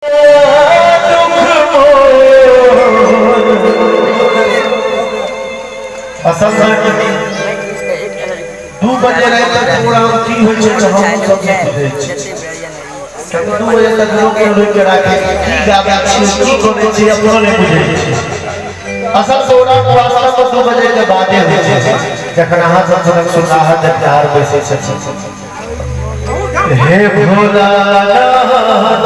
असल में 2 बजे रात तक प्रोग्राम की होय छै त हम सब बुझै छी 2 बजे तक लोग के रोक के राखे की गाबै छी की करे छी अपनो नहीं बुझै छी। असल प्रोग्राम वास्तव में 2 बजे के बादे होय छै जखन अहाँ सब सनक सुनाहत प्यार बैसे छै। हे भोलानाथ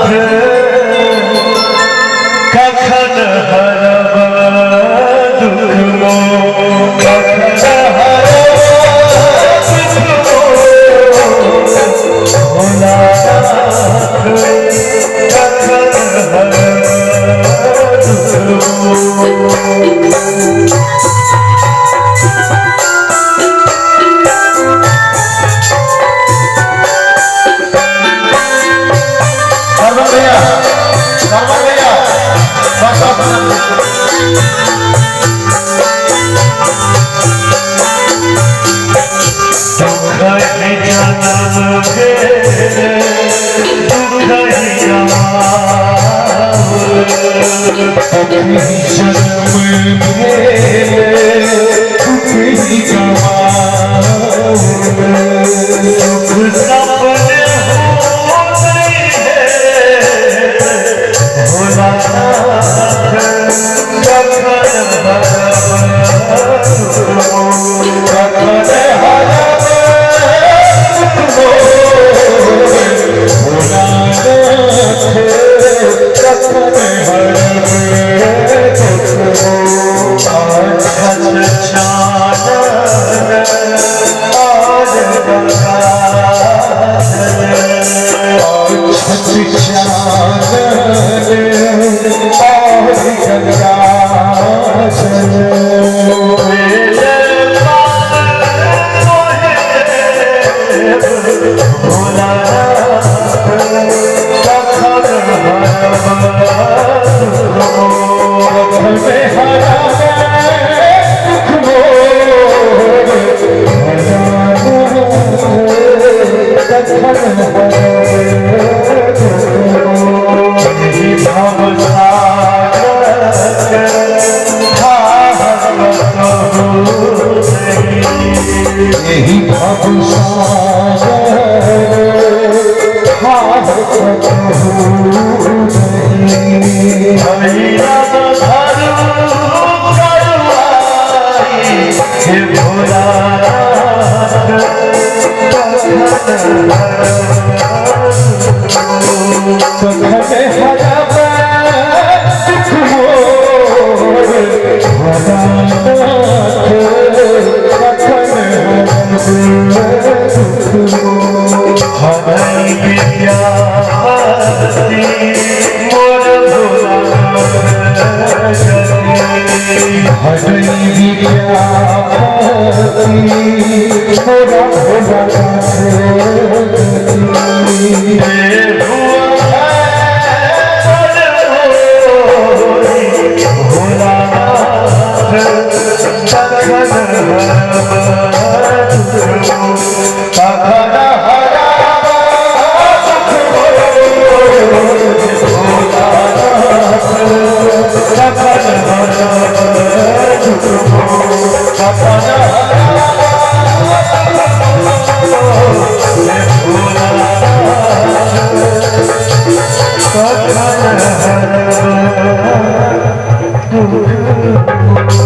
कखन हरब दुख मोह कखन हरब दुख मोह भोलानाथ कखन हरब दुख Thank you.